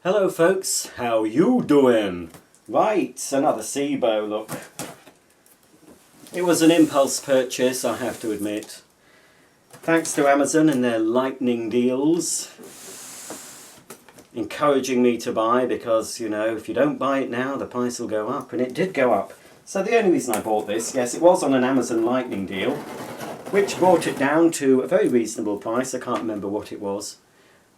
Hello folks, how you doing? Right, another Sebo, look. It was an impulse purchase, I have to admit. Thanks to Amazon and their lightning deals. Encouraging me to buy because, you know, if you don't buy it now, the price will go up. And it did go up. So the only reason I bought this, yes, it was on an Amazon lightning deal, which brought it down to a very reasonable price. I can't remember what it was.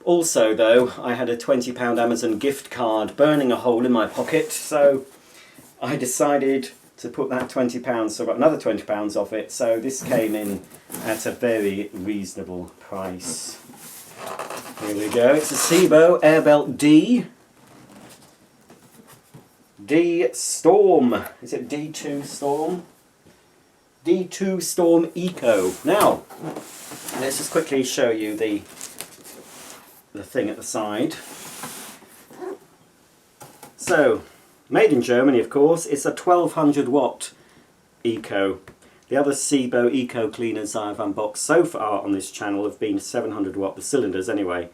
Also, though, I had a £20 Amazon gift card burning a hole in my pocket, so I decided to put that £20, so I got another £20 off it, so this came in at a very reasonable price. Here we go, it's a Sebo Airbelt D Storm. Is it D2 Storm? D2 Storm Eco. Now, let's just quickly show you the thing at the side. So, made in Germany, of course. It's a 1200 watt Eco. The other Sebo Eco cleaners I've unboxed so far on this channel have been 700 watt, the cylinders anyway.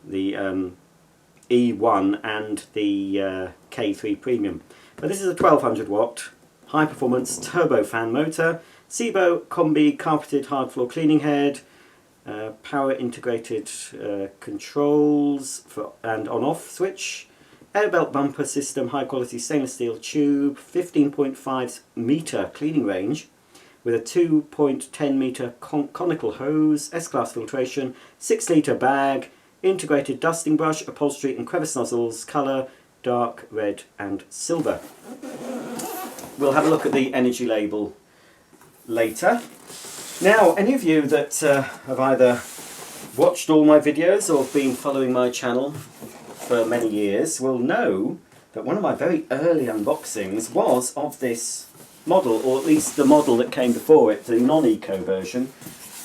The E1 and the K3 Premium. But this is a 1200 watt high performance turbofan motor, Sebo combi carpeted hard floor cleaning head, power integrated controls for and on-off switch, Airbelt bumper system, high quality stainless steel tube, 15.5 metre cleaning range with a 2.10 metre conical hose, S-class filtration, 6 litre bag, integrated dusting brush, upholstery and crevice nozzles, colour dark red and silver. We'll have a look at the energy label later. Now, any of you that have either watched all my videos or have been following my channel for many years will know that one of my very early unboxings was of this model, or at least the model that came before it, the non-eco version.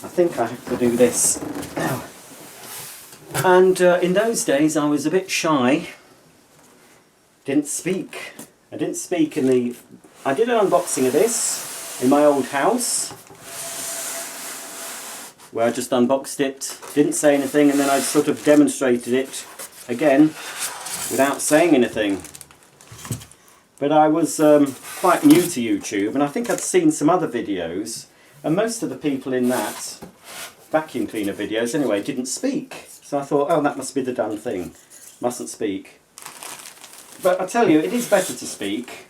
I think I have to do this now. And in those days I was a bit shy, didn't speak. I did an unboxing of this in my old house, where I just unboxed it, didn't say anything, and then I sort of demonstrated it again without saying anything. But I was quite new to YouTube, and I think I'd seen some other videos, and most of the people in that vacuum cleaner videos anyway didn't speak. So I thought, oh, that must be the done thing. Mustn't speak. But I tell you, it is better to speak.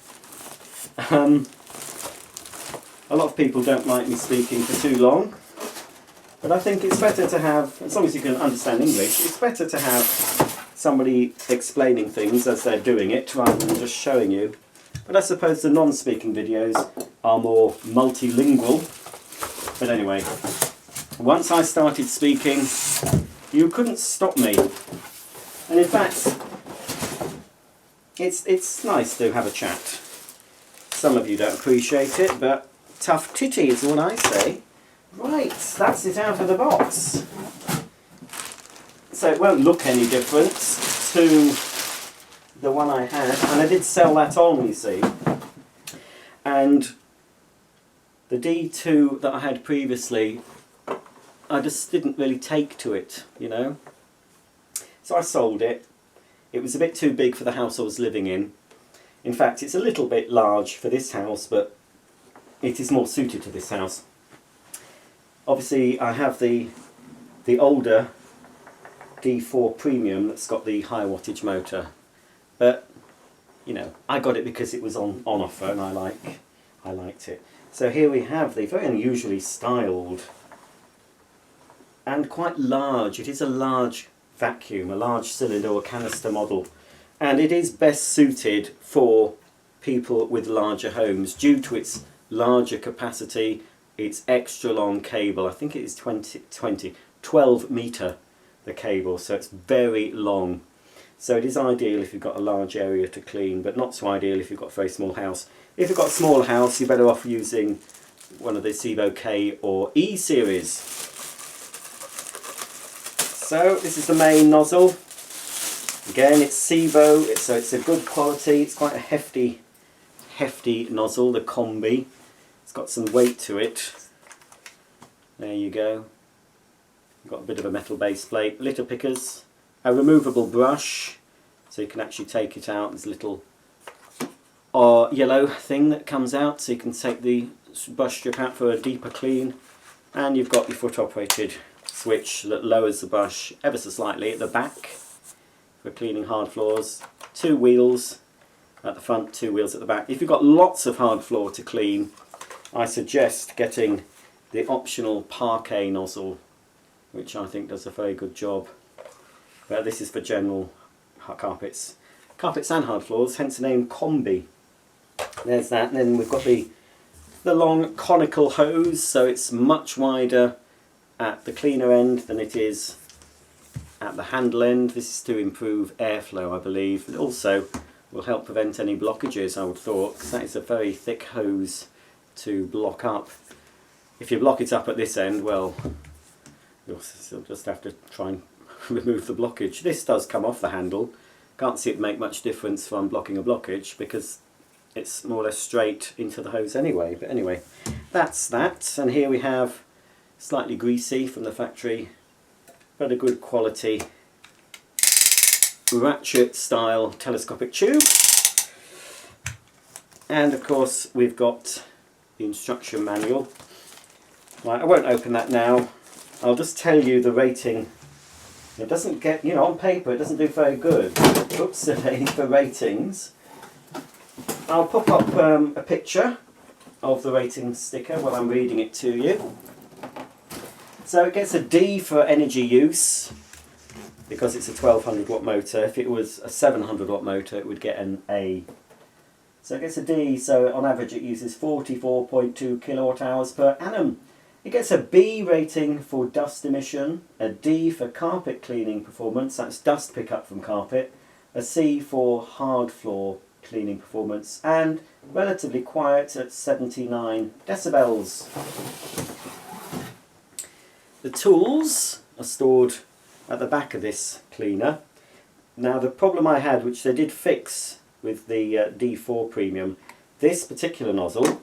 A lot of people don't like me speaking for too long. But I think it's better to have, as long as you can understand English, it's better to have somebody explaining things as they're doing it rather than just showing you. But I suppose the non-speaking videos are more multilingual. But anyway, once I started speaking, you couldn't stop me. And in fact, it's nice to have a chat. Some of you don't appreciate it, but tough titty is what I say. Right, that's it out of the box. So it won't look any different to the one I had, and I did sell that on, you see. And the D2 that I had previously, I just didn't really take to it, you know. So I sold it. It was a bit too big for the house I was living in. In fact, it's a little bit large for this house, but it is more suited to this house. Obviously, I have the older D4 Premium that's got the high wattage motor, but you know, I got it because it was on offer, and I liked it. So here we have the very unusually styled and quite large. It is a large vacuum, a large cylinder or canister model, and it is best suited for people with larger homes due to its larger capacity. It's extra long cable. I think it is 12 metre the cable, so it's very long. So it is ideal if you've got a large area to clean, but not so ideal if you've got a very small house. If you've got a small house, you're better off using one of the Sebo K or E series. So this is the main nozzle. Again, it's Sebo, so it's a good quality. It's quite a hefty nozzle, the combi. It's got some weight to it. There you go. Got a bit of a metal base plate, litter pickers, a removable brush, so you can actually take it out. There's a little yellow thing that comes out, so you can take the brush strip out for a deeper clean. And you've got your foot operated switch that lowers the brush ever so slightly at the back for cleaning hard floors. 2 wheels at the front, 2 wheels at the back. If you've got lots of hard floor to clean, I suggest getting the optional parquet nozzle, which I think does a very good job. But this is for general carpets and hard floors, hence the name Combi. There's that. And then we've got the long conical hose, so it's much wider at the cleaner end than it is at the handle end. This is to improve airflow, I believe. It also will help prevent any blockages, I would thought, because that is a very thick hose to block up. If you block it up at this end, well, you'll just have to try and remove the blockage. This does come off the handle. Can't see it make much difference from blocking a blockage because it's more or less straight into the hose anyway. But anyway, that's that. And here we have slightly greasy from the factory, but a good quality ratchet style telescopic tube. And of course we've got the instruction manual. Right, I won't open that now. I'll just tell you the rating. It doesn't get, you know, on paper it doesn't do very good. Oops, for ratings. I'll pop up a picture of the rating sticker while I'm reading it to you. So it gets a D for energy use because it's a 1200 watt motor. If it was a 700 watt motor it would get an A. So it gets a D, so on average it uses 44.2 kilowatt hours per annum. It gets a B rating for dust emission, a D for carpet cleaning performance, that's dust pickup from carpet, a C for hard floor cleaning performance, and relatively quiet at 79 decibels. The tools are stored at the back of this cleaner. Now the problem I had, which they did fix with the D4 Premium, this particular nozzle,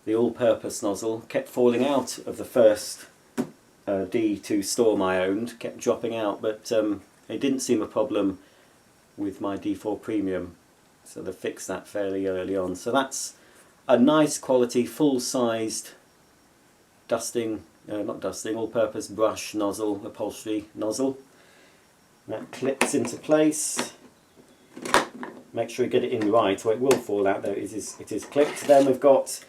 the all-purpose nozzle, kept falling out of the first D2 Storm I owned, kept dropping out, but it didn't seem a problem with my D4 Premium, so they fixed that fairly early on. So that's a nice quality, full-sized dusting, all-purpose brush nozzle, upholstery nozzle. That clips into place. Make sure you get it in right, or it will fall out. There it is clipped. Then we've got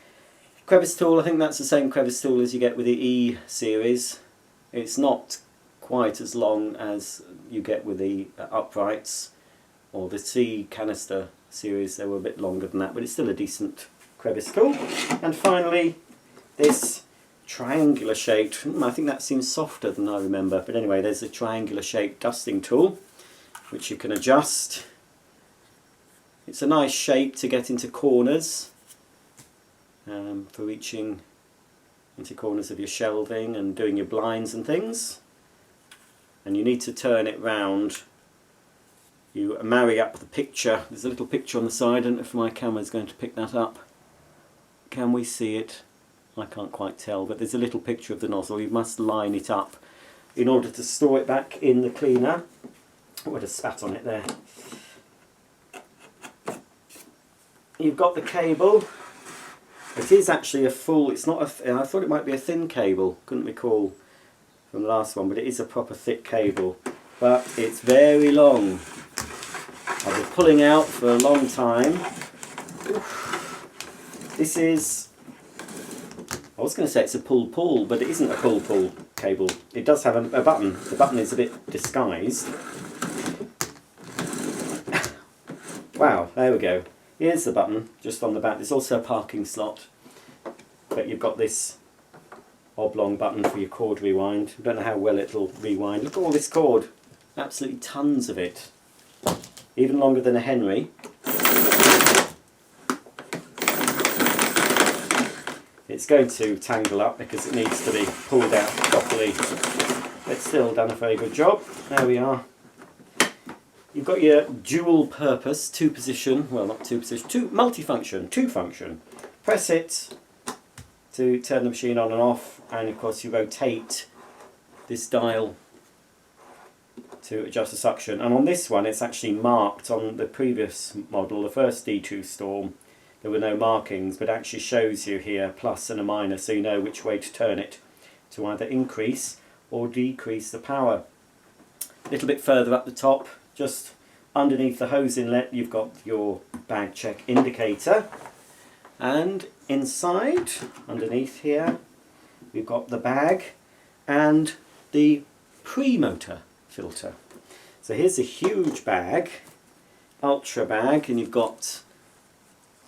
crevice tool. I think that's the same crevice tool as you get with the E series. It's not quite as long as you get with the uprights or the C canister series. They were a bit longer than that, but it's still a decent crevice tool. And finally, this triangular shaped, I think that seems softer than I remember, but anyway, there's a triangular shaped dusting tool which you can adjust. It's a nice shape to get into corners, for reaching into corners of your shelving and doing your blinds and things. And you need to turn it round. You marry up the picture. There's a little picture on the side. I don't know if my camera is going to pick that up. Can we see it? I can't quite tell, but there's a little picture of the nozzle. You must line it up in order to store it back in the cleaner. Oh, I just spat on it there. You've got the cable. It is actually a full, it's not a, I thought it might be a thin cable, couldn't recall from the last one, but it is a proper thick cable. But it's very long. I've been pulling out for a long time. This is, I was going to say it's a pull-pull, but it isn't a pull-pull cable. It does have a button. The button is a bit disguised. Wow, there we go. Here's the button, just on the back. There's also a parking slot, but you've got this oblong button for your cord rewind. I don't know how well it'll rewind. Look at all this cord. Absolutely tons of it. Even longer than a Henry. It's going to tangle up because it needs to be pulled out properly. It's still done a very good job. There we are. You've got your dual purpose, multifunction, two function. Press it to turn the machine on and off, and of course you rotate this dial to adjust the suction. And on this one it's actually marked. On the previous model, the first D2 Storm, there were no markings, but it actually shows you here plus and a minus, so you know which way to turn it to either increase or decrease the power. A little bit further up the top, just underneath the hose inlet, you've got your bag check indicator, and inside, underneath here, we've got the bag and the pre-motor filter. So here's a huge bag, ultra bag, and you've got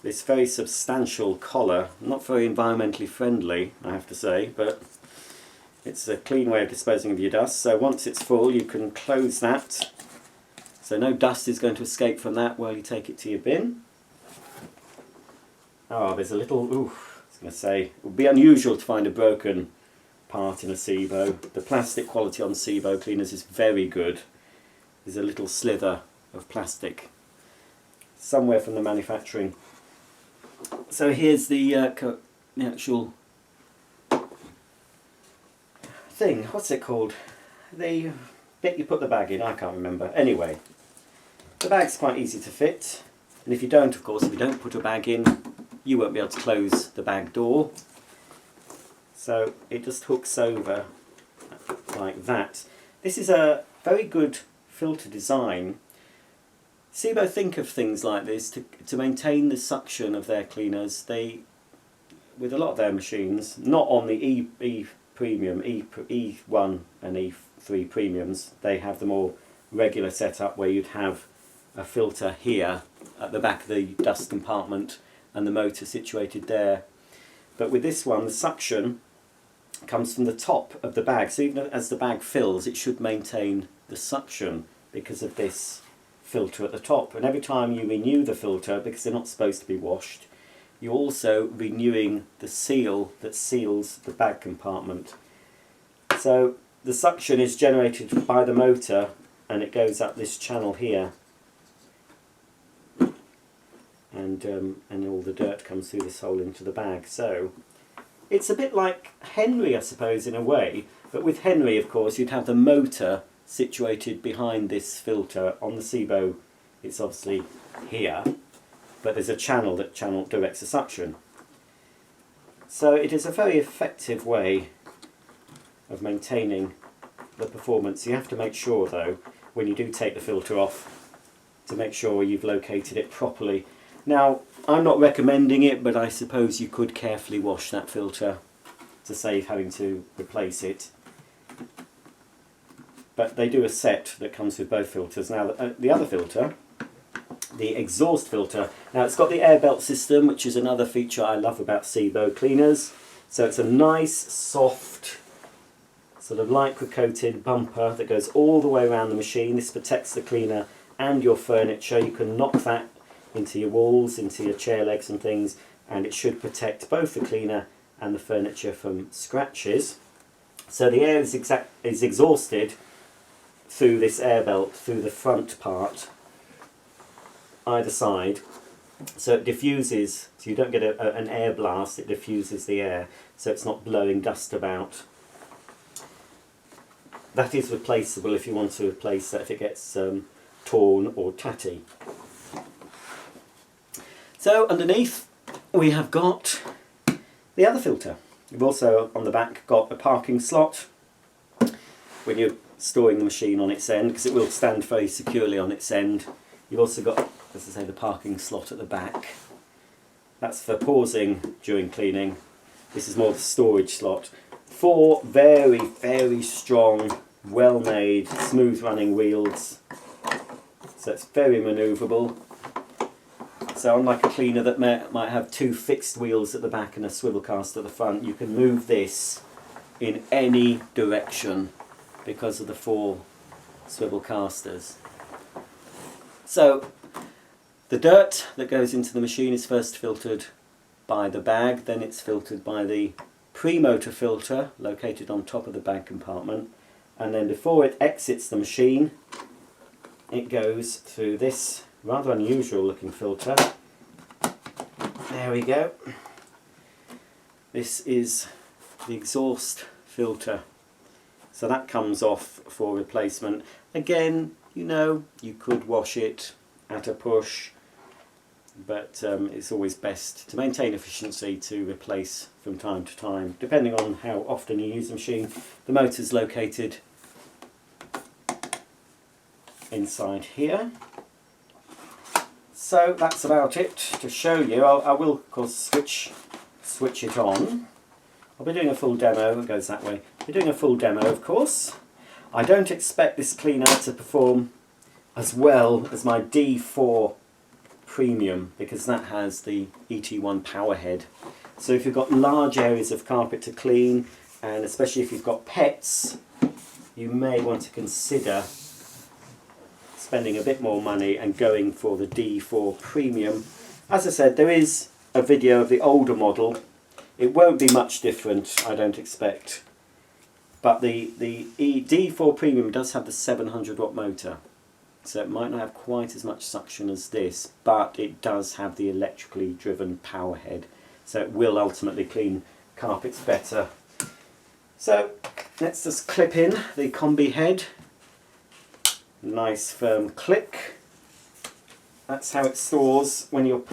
this very substantial collar. Not very environmentally friendly, I have to say, but it's a clean way of disposing of your dust. So once it's full, you can close that, so no dust is going to escape from that while you take it to your bin. Oh, there's a little, I was going to say, it would be unusual to find a broken part in a Sebo. The plastic quality on Sebo cleaners is very good. There's a little slither of plastic somewhere from the manufacturing. So here's the actual thing, what's it called? The bit you put the bag in, I can't remember. Anyway, the bag's quite easy to fit, and if you don't, of course, if you don't put a bag in, you won't be able to close the bag door. So it just hooks over like that. This is a very good filter design. Sebo think of things like this to maintain the suction of their cleaners. They, with a lot of their machines, not on the E Premium, E1 and E3 Premiums, they have the more regular setup where you'd have a filter here at the back of the dust compartment and the motor situated there. But with this one, the suction comes from the top of the bag, so even as the bag fills, it should maintain the suction because of this filter at the top. And every time you renew the filter, because they're not supposed to be washed, you're also renewing the seal that seals the bag compartment. So the suction is generated by the motor, and it goes up this channel here, and all the dirt comes through this hole into the bag. So it's a bit like Henry, I suppose, in a way, but with Henry, of course, you'd have the motor situated behind this filter. On the Sebo, it's obviously here, but there's a channel that directs the suction. So it is a very effective way of maintaining the performance. You have to make sure, though, when you do take the filter off, to make sure you've located it properly. Now, I'm not recommending it, but I suppose you could carefully wash that filter to save having to replace it. But they do a set that comes with both filters. Now, the other filter, the exhaust filter, now it's got the Airbelt system, which is another feature I love about Sebo cleaners. So it's a nice, soft, sort of lycra-coated bumper that goes all the way around the machine. This protects the cleaner and your furniture. You can knock that into your walls, into your chair legs and things, and it should protect both the cleaner and the furniture from scratches. So the air is exhausted through this air belt, through the front part, either side, so it diffuses, so you don't get an air blast, it diffuses the air, so it's not blowing dust about. That is replaceable if you want to replace that if it gets torn or tatty. So underneath we have got the other filter. You've also on the back got a parking slot when you're storing the machine on its end, because it will stand very securely on its end. You've also got, as I say, the parking slot at the back. That's for pausing during cleaning. This is more the storage slot. 4 very, very strong, well-made, smooth-running wheels. So it's very manoeuvrable. So unlike a cleaner that might have 2 fixed wheels at the back and a swivel cast at the front, you can move this in any direction because of the 4 swivel casters. So the dirt that goes into the machine is first filtered by the bag, then it's filtered by the pre-motor filter located on top of the bag compartment, and then before it exits the machine it goes through this rather unusual looking filter. There we go. This is the exhaust filter, So that comes off for replacement. Again, you know, you could wash it at a push, but it's always best to maintain efficiency to replace from time to time, depending on how often you use the machine. The motor's located inside here. So that's about it to show you. I will of course switch it on. I'll be doing a full demo. It goes that way. I'll be doing a full demo, of course. I don't expect this cleaner to perform as well as my D4 Premium, because that has the ET1 power head. So if you've got large areas of carpet to clean, and especially if you've got pets, you may want to consider spending a bit more money and going for the D4 Premium. As I said, there is a video of the older model. It won't be much different, I don't expect. But the D4 Premium does have the 700 watt motor. So it might not have quite as much suction as this, but it does have the electrically driven power head. So it will ultimately clean carpets better. So let's just clip in the combi head. Nice firm click. That's how it stores when you're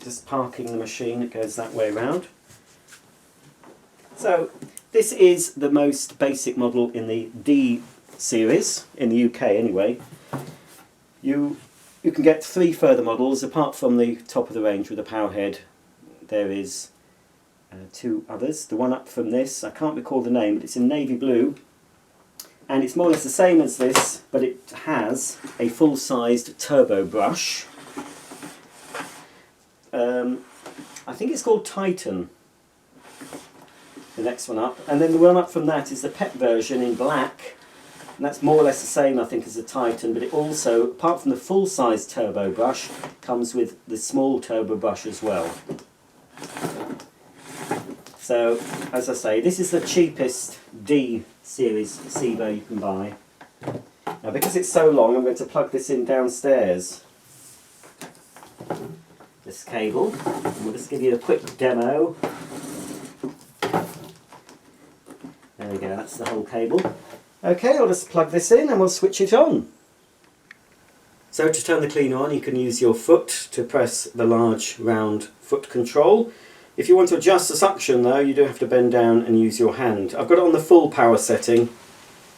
just parking the machine. It goes that way around. So this is the most basic model in the D series, in the UK anyway. You can get 3 further models apart from the top of the range with the power head. There is 2 others. The one up from this, I can't recall the name, but it's in navy blue, and it's more or less the same as this, but it has a full-sized turbo brush. I think it's called Titan, the next one up, and then the one up from that is the pet version in black. And that's more or less the same, I think, as the Titan, but it also, apart from the full-size turbo brush, comes with the small turbo brush as well. So, as I say, this is the cheapest D series Sebo you can buy. Now, because it's so long, I'm going to plug this in downstairs. This cable, and we'll just give you a quick demo. There we go, that's the whole cable. Okay, I'll just plug this in and we'll switch it on. So to turn the cleaner on, you can use your foot to press the large round foot control. If you want to adjust the suction though, you do have to bend down and use your hand. I've got it on the full power setting,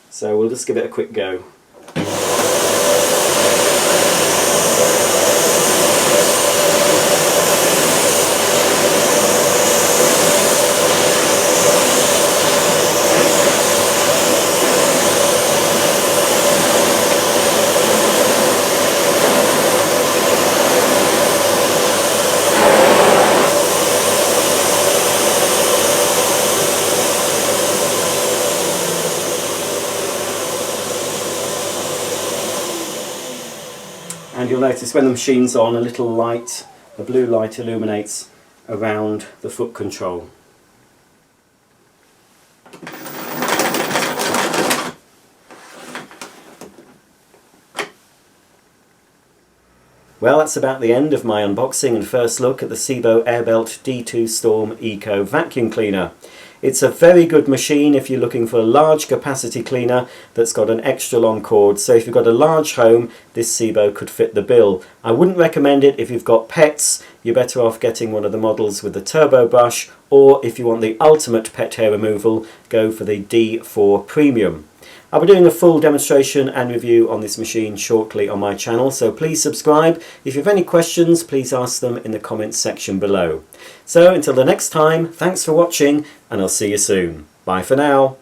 so we'll just give it a quick go. And you'll notice when the machine's on, a little light, a blue light illuminates around the foot control. Well, that's about the end of my unboxing and first look at the Sebo Airbelt D2 Storm Eco vacuum cleaner. It's a very good machine if you're looking for a large capacity cleaner that's got an extra long cord. So if you've got a large home, this Sebo could fit the bill. I wouldn't recommend it if you've got pets. You're better off getting one of the models with the turbo brush, or if you want the ultimate pet hair removal, go for the D4 Premium. I'll be doing a full demonstration and review on this machine shortly on my channel, so please subscribe. If you have any questions, please ask them in the comments section below. So until the next time, thanks for watching, and I'll see you soon. Bye for now.